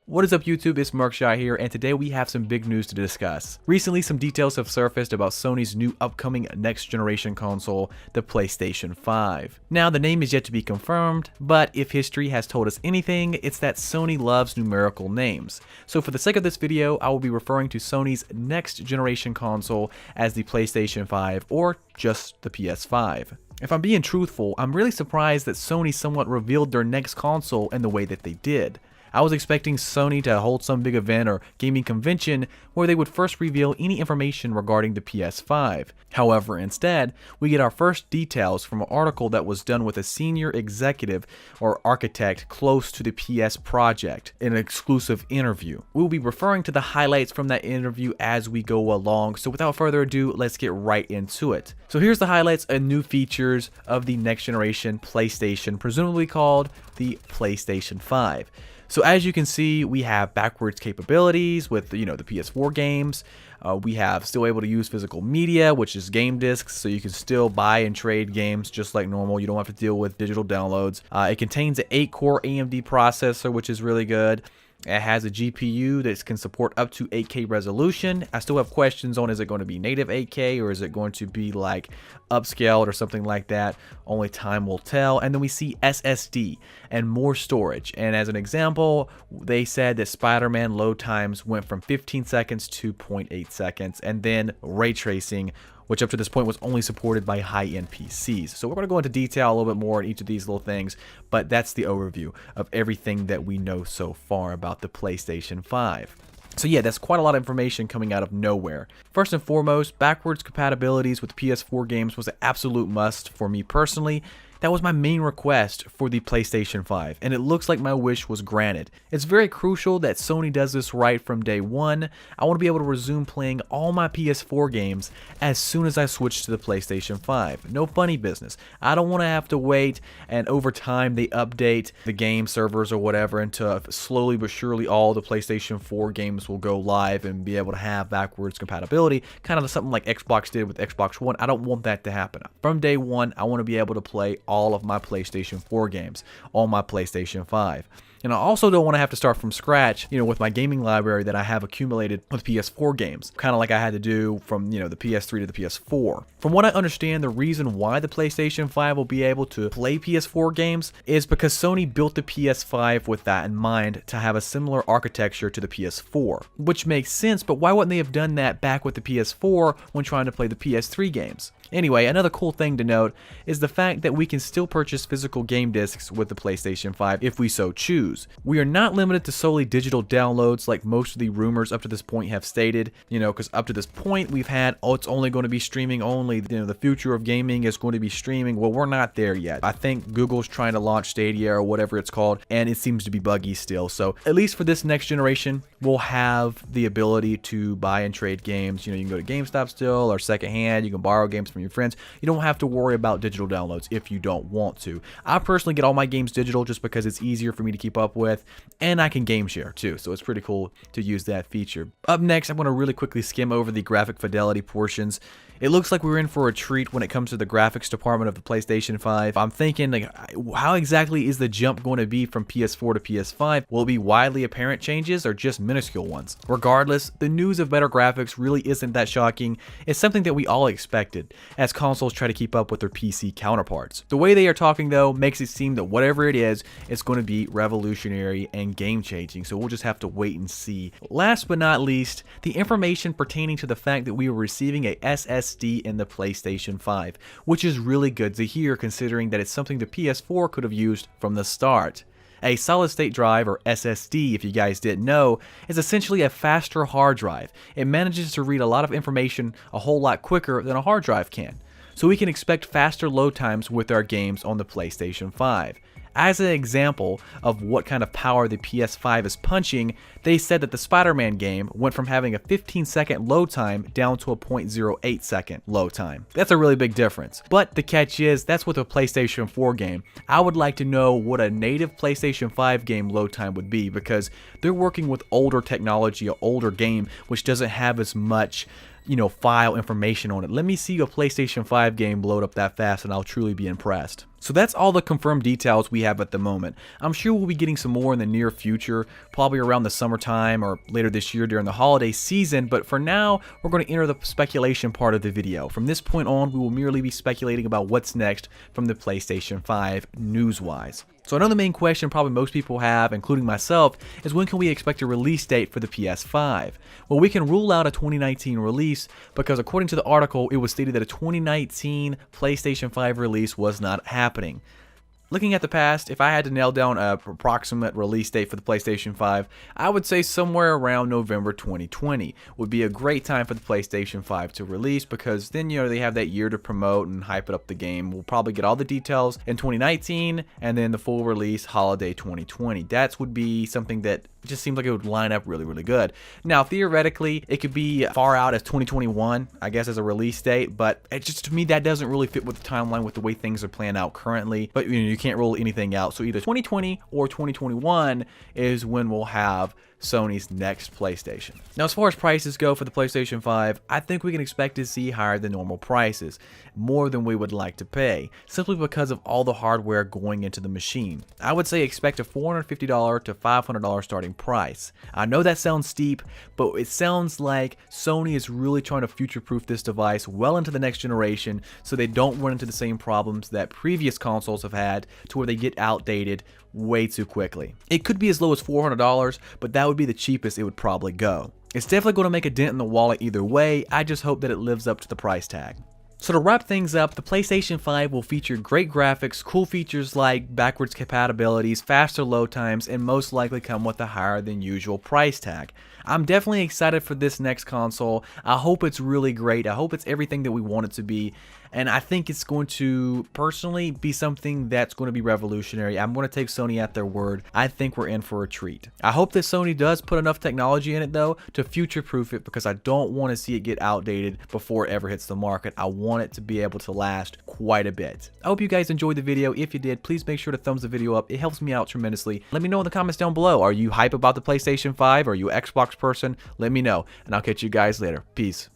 What is up YouTube, it's Markshot here, and today we have some big news to discuss. Recently, some details have surfaced about Sony's new upcoming next generation console, the PlayStation 5. Now, the name is yet to be confirmed, but if history has told us anything, it's that Sony loves numerical names. So for the sake of this video, I will be referring to Sony's next generation console as the PlayStation 5 or just the PS5. If I'm being truthful, I'm really surprised that Sony somewhat revealed their next console in the way that they did. I was expecting Sony to hold some big event or gaming convention where they would first reveal any information regarding the PS5. However, instead, we get our first details from an article that was done with a senior executive or architect close to the PS project in an exclusive interview. We'll be referring to the highlights from that interview as we go along, so without further ado, let's get right into it. So here's the highlights and new features of the next generation PlayStation, presumably called the PlayStation 5. So as you can see, we have backwards capabilities with the PS4 games. We have still able to use physical media, which is game discs, so you can still buy and trade games just like normal. You don't have to deal with digital downloads. It contains an 8-core AMD processor, which is really good. It has a GPU that can support up to 8K resolution. I still have questions on, is it going to be native 8K or is it going to be like upscaled or something like that? Only time will tell. And then we see SSD and more storage. And as an example, they said that Spider-Man load times went from 15 seconds to 0.8 seconds. And then ray tracing, which up to this point was only supported by high-end PCs. So we're going to go into detail a little bit more on each of these little things, but that's the overview of everything that we know so far about the PlayStation 5. So yeah, that's quite a lot of information coming out of nowhere. First and foremost, backwards compatibilities with PS4 games was an absolute must for me personally. That was my main request for the PlayStation 5, and it looks like my wish was granted. It's very crucial that Sony does this right from day one. I want to be able to resume playing all my PS4 games as soon as I switch to the PlayStation 5. No funny business. I don't want to have to wait, and over time they update the game servers or whatever until slowly but surely all the PlayStation 4 games will go live and be able to have backwards compatibility, kind of something like Xbox did with Xbox One. I don't want that to happen. From day one, I want to be able to play all of my PlayStation 4 games on my PlayStation 5. And I also don't want to have to start from scratch, with my gaming library that I have accumulated with PS4 games, kind of like I had to do from, the PS3 to the PS4. From what I understand, the reason why the PlayStation 5 will be able to play PS4 games is because Sony built the PS5 with that in mind to have a similar architecture to the PS4, which makes sense, but why wouldn't they have done that back with the PS4 when trying to play the PS3 games? Anyway, another cool thing to note is the fact that we can still purchase physical game discs with the PlayStation 5 if we so choose. We are not limited to solely digital downloads like most of the rumors up to this point have stated, because up to this point we've had, it's only going to be streaming only, the future of gaming is going to be streaming. Well, we're not there yet. I think Google's trying to launch Stadia or whatever it's called, and it seems to be buggy still. So at least for this next generation, we'll have the ability to buy and trade games. You can go to GameStop still or secondhand. You can borrow games from your friends. You don't have to worry about digital downloads if you don't want to. I personally get all my games digital just because it's easier for me to keep up with, and I can game share too, so it's pretty cool to use that feature. Up next, I'm going to really quickly skim over the graphic fidelity portions. It looks like we're in for a treat when it comes to the graphics department of the PlayStation 5. I'm thinking, how exactly is the jump going to be from PS4 to PS5? Will it be widely apparent changes or just minuscule ones? Regardless, the news of better graphics really isn't that shocking. It's something that we all expected, as consoles try to keep up with their PC counterparts. The way they are talking, though, makes it seem that whatever it is, it's going to be revolutionary and game-changing, so we'll just have to wait and see. Last but not least, the information pertaining to the fact that we are receiving a SSD in the PlayStation 5, which is really good to hear considering that it's something the PS4 could have used from the start. A solid-state drive, or SSD if you guys didn't know, is essentially a faster hard drive. It manages to read a lot of information a whole lot quicker than a hard drive can. So we can expect faster load times with our games on the PlayStation 5. As an example of what kind of power the PS5 is punching, they said that the Spider-Man game went from having a 15-second load time down to a 0.08 second load time. That's a really big difference. But the catch is, that's with a PlayStation 4 game. I would like to know what a native PlayStation 5 game load time would be, because they're working with older technology, an older game, which doesn't have as much file information on it. Let me see a PlayStation 5 game load up that fast and I'll truly be impressed. So that's all the confirmed details we have at the moment. I'm sure we'll be getting some more in the near future, probably around the summertime or later this year during the holiday season, but for now, we're going to enter the speculation part of the video. From this point on, we will merely be speculating about what's next from the PlayStation 5 news-wise. So another main question probably most people have, including myself, is when can we expect a release date for the PS5? Well, we can rule out a 2019 release because according to the article, it was stated that a 2019 PlayStation 5 release was not happening. Looking at the past, if I had to nail down an approximate release date for the PlayStation 5, I would say somewhere around November 2020 would be a great time for the PlayStation 5 to release because then, they have that year to promote and hype it up the game. We'll probably get all the details in 2019 and then the full release holiday 2020. That would be something that just seems like it would line up really, really good. Now, theoretically, it could be far out as 2021, I guess, as a release date, but to me, that doesn't really fit with the timeline with the way things are planned out currently. But you can't rule anything out. So either 2020 or 2021 is when we'll have Sony's next PlayStation. Now, as far as prices go for the PlayStation 5, I think we can expect to see higher than normal prices, more than we would like to pay, simply because of all the hardware going into the machine. I would say expect a $450 to $500 starting price. I know that sounds steep, but it sounds like Sony is really trying to future-proof this device well into the next generation so they don't run into the same problems that previous consoles have had to where they get outdated way too quickly. It could be as low as $400, but that would be the cheapest it would probably go. It's definitely going to make a dent in the wallet either way. I just hope that it lives up to the price tag. So to wrap things up, the PlayStation 5 will feature great graphics, cool features like backwards compatibilities, faster load times, and most likely come with a higher than usual price tag. I'm definitely excited for this next console. I hope it's really great. I hope it's everything that we want it to be. And I think it's going to personally be something that's going to be revolutionary. I'm going to take Sony at their word. I think we're in for a treat. I hope that Sony does put enough technology in it though to future-proof it because I don't want to see it get outdated before it ever hits the market. I want it to be able to last quite a bit. I hope you guys enjoyed the video. If you did, please make sure to thumbs the video up. It helps me out tremendously. Let me know in the comments down below. Are you hype about the PlayStation 5? Are you an Xbox person? Let me know, and I'll catch you guys later. Peace.